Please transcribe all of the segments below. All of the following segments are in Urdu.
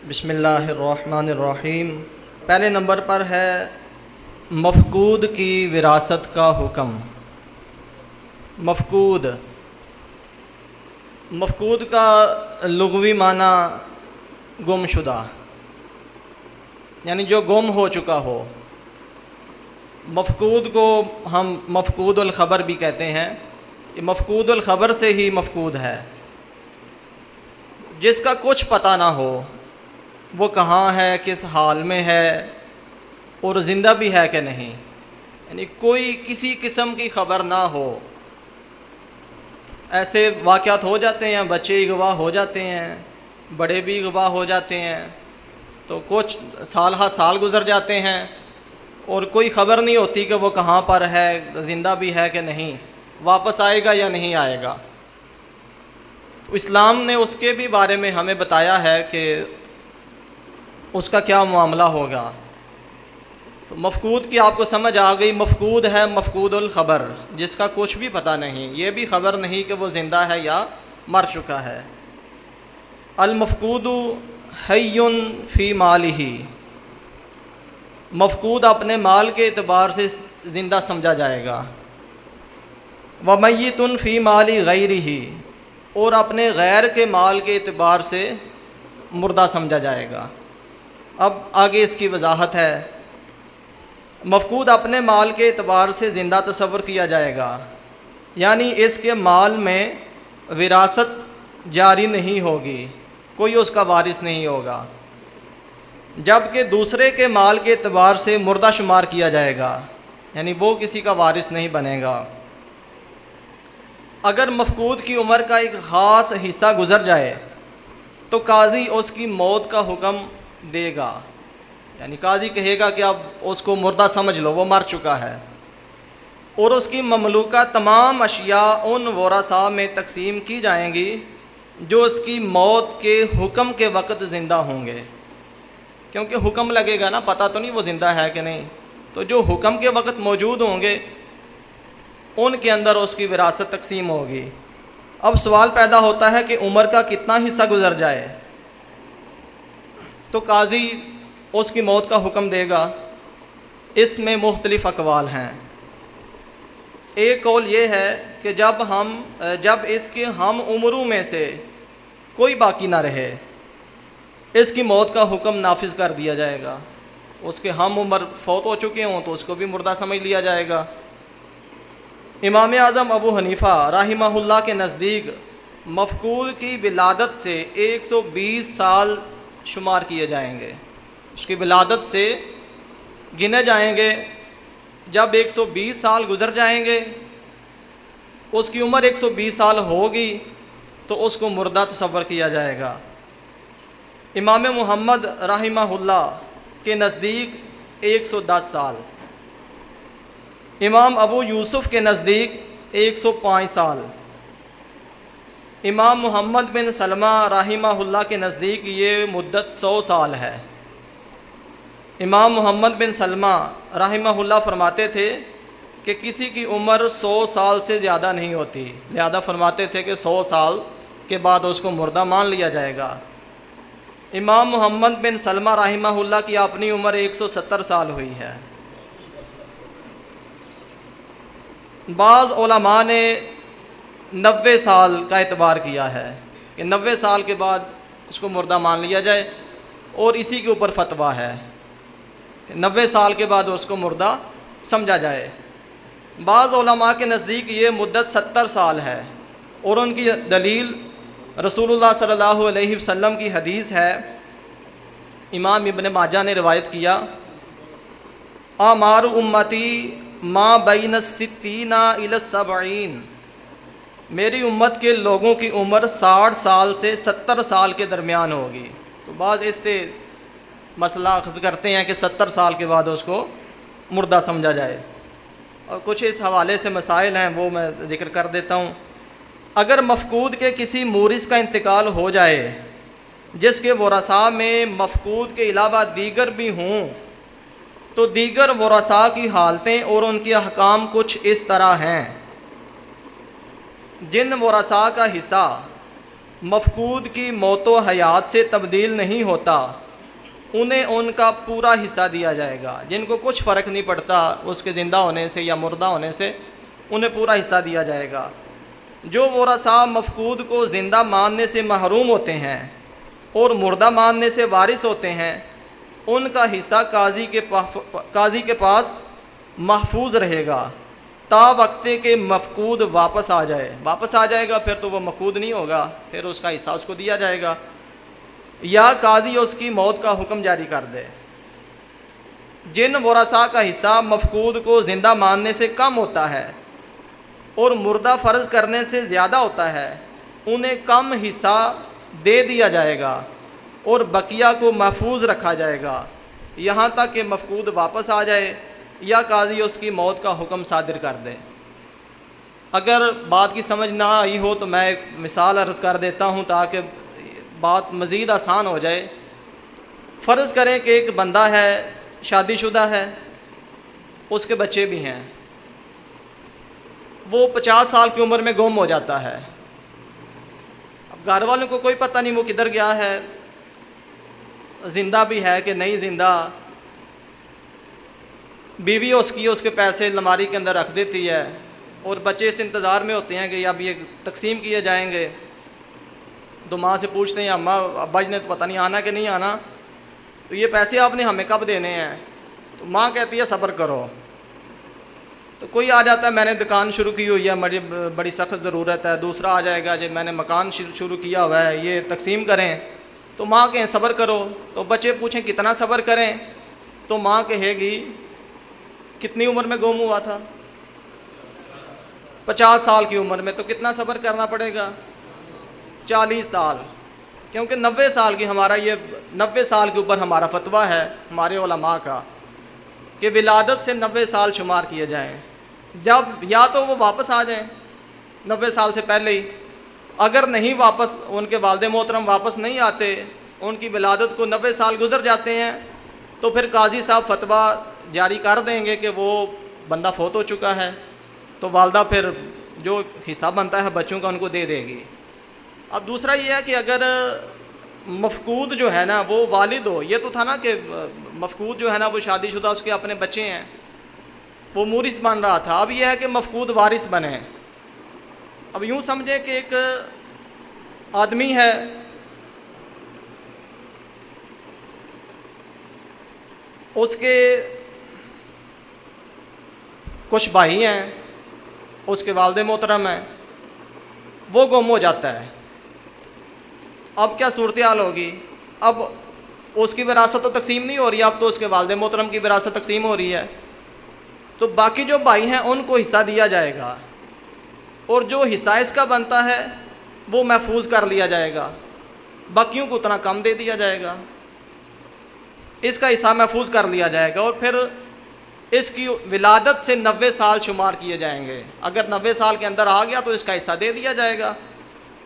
بسم اللہ الرحمن الرحیم۔ پہلے نمبر پر ہے مفقود کی وراثت کا حکم۔ مفقود کا لغوی معنی گم شدہ، یعنی جو گم ہو چکا ہو۔ مفقود کو ہم مفقود الخبر بھی کہتے ہیں۔ یہ مفقود الخبر سے ہی مفقود ہے، جس کا کچھ پتہ نہ ہو وہ کہاں ہے، کس حال میں ہے اور زندہ بھی ہے کہ نہیں، یعنی کوئی کسی قسم کی خبر نہ ہو۔ ایسے واقعات ہو جاتے ہیں، بچے اغوا ہو جاتے ہیں، بڑے بھی اغوا ہو جاتے ہیں، تو کچھ سال ہا سال گزر جاتے ہیں اور کوئی خبر نہیں ہوتی کہ وہ کہاں پر ہے، زندہ بھی ہے کہ نہیں، واپس آئے گا یا نہیں آئے گا۔ تو اسلام نے اس کے بھی بارے میں ہمیں بتایا ہے کہ اس کا کیا معاملہ ہوگا۔ تو مفقود کی آپ کو سمجھ آ گئی۔ مفقود ہے مفقود الخبر، جس کا کچھ بھی پتہ نہیں، یہ بھی خبر نہیں کہ وہ زندہ ہے یا مر چکا ہے۔ المفقود حی فی مالہ، مفقود اپنے مال کے اعتبار سے زندہ سمجھا جائے گا۔ ومیت فی مال غیرہ، اور اپنے غیر کے مال کے اعتبار سے مردہ سمجھا جائے گا۔ اب آگے اس کی وضاحت ہے۔ مفقود اپنے مال کے اعتبار سے زندہ تصور کیا جائے گا، یعنی اس کے مال میں وراثت جاری نہیں ہوگی، کوئی اس کا وارث نہیں ہوگا، جبکہ دوسرے کے مال کے اعتبار سے مردہ شمار کیا جائے گا، یعنی وہ کسی کا وارث نہیں بنے گا۔ اگر مفقود کی عمر کا ایک خاص حصہ گزر جائے تو قاضی اس کی موت کا حکم دے گا، یعنی قاضی کہے گا کہ اب اس کو مردہ سمجھ لو، وہ مر چکا ہے، اور اس کی مملوکہ تمام اشیاء ان ورثاء میں تقسیم کی جائیں گی جو اس کی موت کے حکم کے وقت زندہ ہوں گے، کیونکہ حکم لگے گا نا، پتہ تو نہیں وہ زندہ ہے کہ نہیں، تو جو حکم کے وقت موجود ہوں گے ان کے اندر اس کی وراثت تقسیم ہوگی۔ اب سوال پیدا ہوتا ہے کہ عمر کا کتنا حصہ گزر جائے تو قاضی اس کی موت کا حکم دے گا۔ اس میں مختلف اقوال ہیں۔ ایک قول یہ ہے کہ جب اس کے ہم عمروں میں سے کوئی باقی نہ رہے، اس کی موت کا حکم نافذ کر دیا جائے گا۔ اس کے ہم عمر فوت ہو چکے ہوں تو اس کو بھی مردہ سمجھ لیا جائے گا۔ امام اعظم ابو حنیفہ رحمہ اللہ کے نزدیک مفقود کی ولادت سے 120 سال شمار کیے جائیں گے، اس کی ولادت سے گنے جائیں گے۔ جب 120 سال گزر جائیں گے، اس کی عمر 120 سال ہوگی تو اس کو مردہ تصور کیا جائے گا۔ امام محمد رحمہ اللہ کے نزدیک 110 سال، امام ابو یوسف کے نزدیک 105 سال، امام محمد بن سلمہ رحمہ اللہ کے نزدیک یہ مدت 100 سال ہے۔ امام محمد بن سلمہ رحمہ اللہ فرماتے تھے کہ کسی کی عمر 100 سال سے زیادہ نہیں ہوتی، لہذا فرماتے تھے کہ 100 سال کے بعد اس کو مردہ مان لیا جائے گا۔ امام محمد بن سلمہ رحمہ اللہ کی اپنی عمر 170 سال ہوئی ہے۔ بعض علماء نے 90 سال کا اعتبار کیا ہے کہ 90 سال کے بعد اس کو مردہ مان لیا جائے، اور اسی کے اوپر فتویٰ ہے کہ 90 سال کے بعد اس کو مردہ سمجھا جائے۔ بعض علماء کے نزدیک یہ مدت 70 سال ہے، اور ان کی دلیل رسول اللہ صلی اللہ علیہ وسلم کی حدیث ہے، امام ابن ماجہ نے روایت کیا، آمار امتی ما بین الستین الی السبعین، میری امت کے لوگوں کی عمر 60 سال سے 70 سال کے درمیان ہوگی۔ تو بعض اس سے مسئلہ اخذ کرتے ہیں کہ 70 سال کے بعد اس کو مردہ سمجھا جائے، اور کچھ اس حوالے سے مسائل ہیں وہ میں ذکر کر دیتا ہوں۔ اگر مفقود کے کسی مورث کا انتقال ہو جائے جس کے ورثاء میں مفقود کے علاوہ دیگر بھی ہوں، تو دیگر ورثاء کی حالتیں اور ان کے احکام کچھ اس طرح ہیں۔ جن ورثاء کا حصہ مفقود کی موت و حیات سے تبدیل نہیں ہوتا، انہیں ان کا پورا حصہ دیا جائے گا۔ جن کو کچھ فرق نہیں پڑتا اس کے زندہ ہونے سے یا مردہ ہونے سے، انہیں پورا حصہ دیا جائے گا۔ جو ورثاء مفقود کو زندہ ماننے سے محروم ہوتے ہیں اور مردہ ماننے سے وارث ہوتے ہیں، ان کا حصہ قاضی کے پاس محفوظ رہے گا تا وقت کہ مفقود واپس آ جائے گا، پھر تو وہ مفقود نہیں ہوگا، پھر اس کا حصہ اس کو دیا جائے گا، یا قاضی اس کی موت کا حکم جاری کر دے۔ جن ورثاء کا حصہ مفقود کو زندہ ماننے سے کم ہوتا ہے اور مردہ فرض کرنے سے زیادہ ہوتا ہے، انہیں کم حصہ دے دیا جائے گا اور بقیہ کو محفوظ رکھا جائے گا یہاں تک کہ مفقود واپس آ جائے یا قاضی اس کی موت کا حکم صادر کر دے۔ اگر بات کی سمجھ نہ آئی ہو تو میں ایک مثال عرض کر دیتا ہوں تاکہ بات مزید آسان ہو جائے۔ فرض کریں کہ ایک بندہ ہے، شادی شدہ ہے، اس کے بچے بھی ہیں، وہ 50 سال کی عمر میں گم ہو جاتا ہے۔ اب گھر والوں کو کوئی پتہ نہیں وہ کدھر گیا ہے، زندہ بھی ہے کہ نہیں زندہ۔ بیوی اس کے پیسے الماری کے اندر رکھ دیتی ہے اور بچے اس انتظار میں ہوتے ہیں کہ اب یہ تقسیم کیے جائیں گے، تو ماں سے پوچھتے ہیں اماں ابا جی نے تو پتہ نہیں آنا کہ نہیں آنا، تو یہ پیسے آپ نے ہمیں کب دینے ہیں؟ تو ماں کہتی ہے صبر کرو۔ تو کوئی آ جاتا ہے میں نے دکان شروع کی ہوئی ہے، مجھے بڑی سخت ضرورت ہے، دوسرا آ جائے گا جی میں نے مکان شروع کیا ہوا ہے، یہ تقسیم کریں، تو ماں کہیں صبر کرو۔ تو بچے پوچھیں کتنا صبر کریں، تو ماں کہے گی کتنی عمر میں گم ہوا تھا؟ 50 سال کی عمر میں، تو کتنا صبر کرنا پڑے گا؟ 40 سال، کیونکہ 90 سال کی 90 سال کے اوپر ہمارا فتویٰ ہے ہمارے علماء کا کہ ولادت سے 90 سال شمار کیے جائیں، جب یا تو وہ واپس آ جائیں 90 سال سے پہلے ہی، اگر نہیں واپس، ان کے والد محترم واپس نہیں آتے، ان کی ولادت کو 90 سال گزر جاتے ہیں، تو پھر قاضی صاحب فتویٰ جاری کر دیں گے کہ وہ بندہ فوت ہو چکا ہے، تو والدہ پھر جو حصہ بنتا ہے بچوں کا ان کو دے دے گی۔ اب دوسرا یہ ہے کہ اگر مفقود جو ہے نا وہ والد ہو، یہ تو تھا نا کہ مفقود جو ہے نا وہ شادی شدہ، اس کے اپنے بچے ہیں، وہ مورث بن رہا تھا، اب یہ ہے کہ مفقود وارث بنے۔ اب یوں سمجھیں کہ ایک آدمی ہے، اس کے کچھ بھائی ہیں، اس کے والد محترم ہیں، وہ گم ہو جاتا ہے۔ اب کیا صورتحال ہوگی؟ اب اس کی وراثت تو تقسیم نہیں ہو رہی، اب تو اس کے والد محترم کی وراثت تقسیم ہو رہی ہے، تو باقی جو بھائی ہیں ان کو حصہ دیا جائے گا، اور جو حصہ اس کا بنتا ہے وہ محفوظ کر لیا جائے گا، باقیوں کو اتنا کم دے دیا جائے گا، اس کا حصہ محفوظ کر لیا جائے گا، اور پھر اس کی ولادت سے 90 سال شمار کیے جائیں گے۔ اگر 90 سال کے اندر آ گیا تو اس کا حصہ دے دیا جائے گا،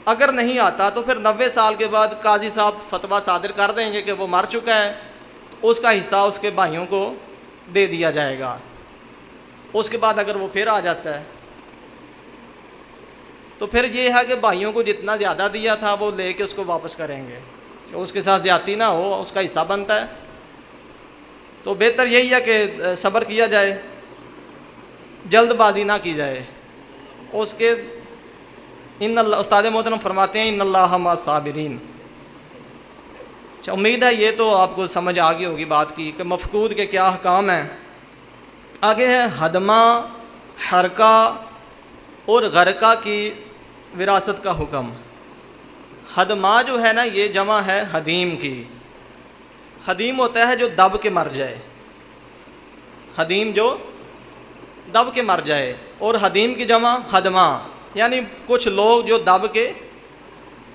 اگر نہیں آتا تو پھر 90 سال کے بعد قاضی صاحب فتویٰ صادر کر دیں گے کہ وہ مر چکا ہے، اس کا حصہ اس کے بھائیوں کو دے دیا جائے گا۔ اس کے بعد اگر وہ پھر آ جاتا ہے تو پھر یہ ہے کہ بھائیوں کو جتنا زیادہ دیا تھا وہ لے کے اس کو واپس کریں گے کہ اس کے ساتھ زیادتی نہ ہو، اس کا حصہ بنتا ہے۔ تو بہتر یہی ہے کہ صبر کیا جائے، جلد بازی نہ کی جائے۔ اس کے استاد محترم فرماتے ہیں ان اللہ مع الصابرین۔ اچھا، امید ہے یہ تو آپ کو سمجھ آ گئی ہوگی بات کی کہ مفقود کے کیا احکام ہیں۔ آگے ہے ہدمہ، حرکہ اور غرقہ کی وراثت کا حکم۔ ہدمہ جو ہے نا یہ جمع ہے حدیم کی۔ حدیم ہوتا ہے جو دب کے مر جائے، حدیم جو دب کے مر جائے، اور حدیم کی جمع ہدمہ، یعنی کچھ لوگ جو دب کے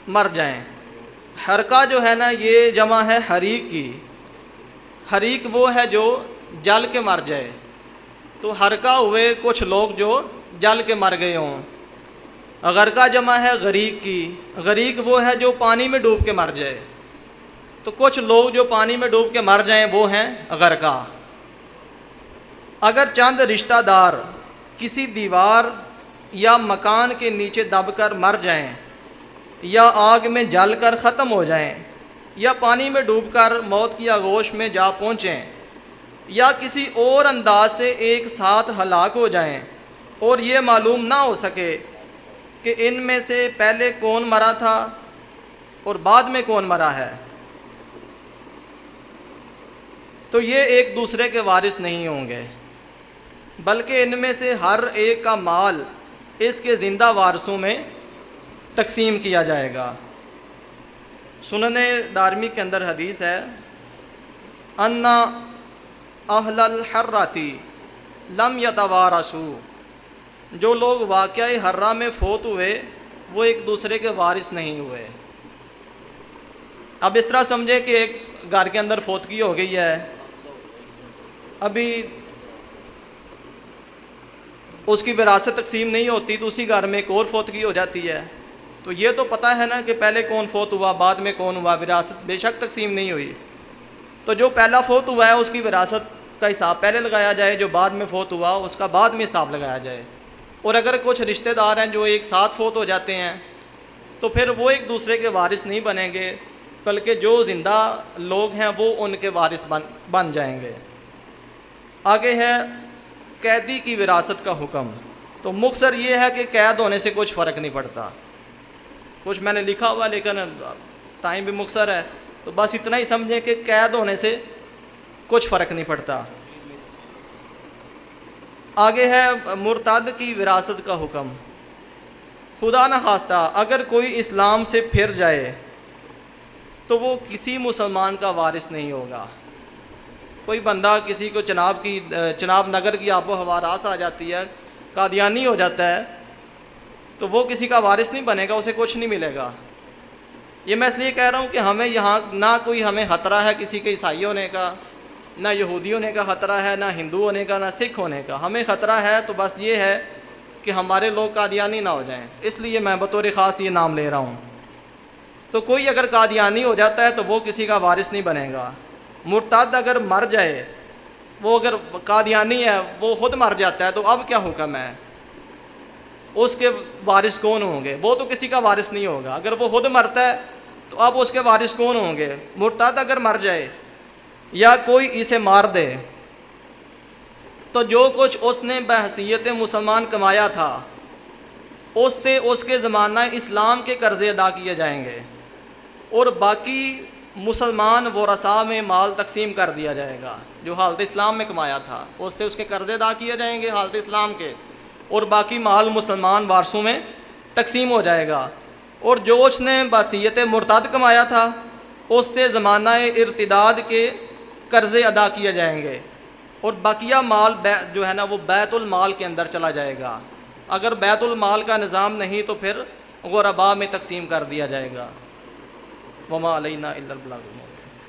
مر جائیں۔ حرکہ جو ہے نا یہ جمع ہے حریق کی۔ حریق وہ ہے جو جل کے مر جائے، تو حرکہ ہوئے کچھ لوگ جو جل کے مر گئے ہوں۔ غرقہ جمع ہے غریق کی۔ غریق وہ ہے جو پانی میں ڈوب کے مر جائے، تو کچھ لوگ جو پانی میں ڈوب کے مر جائیں وہ ہیں غرقہ۔ اگر چند رشتہ دار کسی دیوار یا مکان کے نیچے دب کر مر جائیں یا آگ میں جل کر ختم ہو جائیں، یا پانی میں ڈوب کر موت کی آغوش میں جا پہنچیں، یا کسی اور انداز سے ایک ساتھ ہلاک ہو جائیں، اور یہ معلوم نہ ہو سکے کہ ان میں سے پہلے کون مرا تھا اور بعد میں کون مرا ہے، تو یہ ایک دوسرے کے وارث نہیں ہوں گے، بلکہ ان میں سے ہر ایک کا مال اس کے زندہ وارثوں میں تقسیم کیا جائے گا۔ سنن دارمی کے اندر حدیث ہے، ان اہل الحراتی لم یتوارثوا، جو لوگ واقعہ حرہ میں فوت ہوئے وہ ایک دوسرے کے وارث نہیں ہوئے۔ اب اس طرح سمجھے کہ ایک گھر کے اندر فوتگی ہو گئی ہے، ابھی اس کی وراثت تقسیم نہیں ہوتی تو اسی گھر میں ایک اور فوتگی ہو جاتی ہے، تو یہ تو پتہ ہے نا کہ پہلے کون فوت ہوا بعد میں کون ہوا، وراثت بے شک تقسیم نہیں ہوئی، تو جو پہلا فوت ہوا ہے اس کی وراثت کا حساب پہلے لگایا جائے، جو بعد میں فوت ہوا اس کا بعد میں حساب لگایا جائے۔ اور اگر کچھ رشتہ دار ہیں جو ایک ساتھ فوت ہو جاتے ہیں تو پھر وہ ایک دوسرے کے وارث نہیں بنیں گے، بلکہ جو زندہ لوگ ہیں وہ ان کے وارث بن جائیں گے۔ آگے ہے قیدی کی وراثت کا حکم، تو مختصر یہ ہے کہ قید ہونے سے کچھ فرق نہیں پڑتا، کچھ میں نے لکھا ہوا لیکن ٹائم بھی مختصر ہے، تو بس اتنا ہی سمجھیں کہ قید ہونے سے کچھ فرق نہیں پڑتا۔ آگے ہے مرتد کی وراثت کا حکم، خدا نہ خواستہ اگر کوئی اسلام سے پھر جائے تو وہ کسی مسلمان کا وارث نہیں ہوگا۔ کوئی بندہ کسی کو چناب نگر کی آب و ہوا راس آ جاتی ہے، قادیانی ہو جاتا ہے، تو وہ کسی کا وارث نہیں بنے گا، اسے کچھ نہیں ملے گا۔ یہ میں اس لیے کہہ رہا ہوں کہ ہمیں یہاں نہ کوئی ہمیں خطرہ ہے کسی کے عیسائی ہونے کا، نہ یہودی ہونے کا خطرہ ہے، نہ ہندو ہونے کا، نہ سکھ ہونے کا۔ ہمیں خطرہ ہے تو بس یہ ہے کہ ہمارے لوگ قادیانی نہ ہو جائیں، اس لیے میں بطور خاص یہ نام لے رہا ہوں۔ تو کوئی اگر قادیانی ہو جاتا ہے تو وہ کسی کا وارث نہیں بنے گا۔ مرتد اگر مر جائے، وہ اگر قادیانی ہے وہ خود مر جاتا ہے تو اب کیا حکم ہے؟ اس کے وارث کون ہوں گے؟ وہ تو کسی کا وارث نہیں ہوگا۔ اگر وہ خود مرتا ہے تو اب اس کے وارث کون ہوں گے؟ مرتد اگر مر جائے یا کوئی اسے مار دے تو جو کچھ اس نے بحیثیت مسلمان کمایا تھا اس سے اس کے زمانہ اسلام کے قرضے ادا کیے جائیں گے، اور باقی مسلمان ورثاء میں مال تقسیم کر دیا جائے گا۔ جو حالت اسلام میں کمایا تھا اس سے اس کے قرضے ادا کیے جائیں گے حالت اسلام کے، اور باقی مال مسلمان وارثوں میں تقسیم ہو جائے گا۔ اور جو اس نے بحیثیت مرتد کمایا تھا اس سے زمانہ ارتداد کے قرضے ادا کیے جائیں گے، اور بقیہ مال جو ہے نا وہ بیت المال کے اندر چلا جائے گا۔ اگر بیت المال کا نظام نہیں تو پھر غرباء میں تقسیم کر دیا جائے گا۔ وما علینا الا البلاغ۔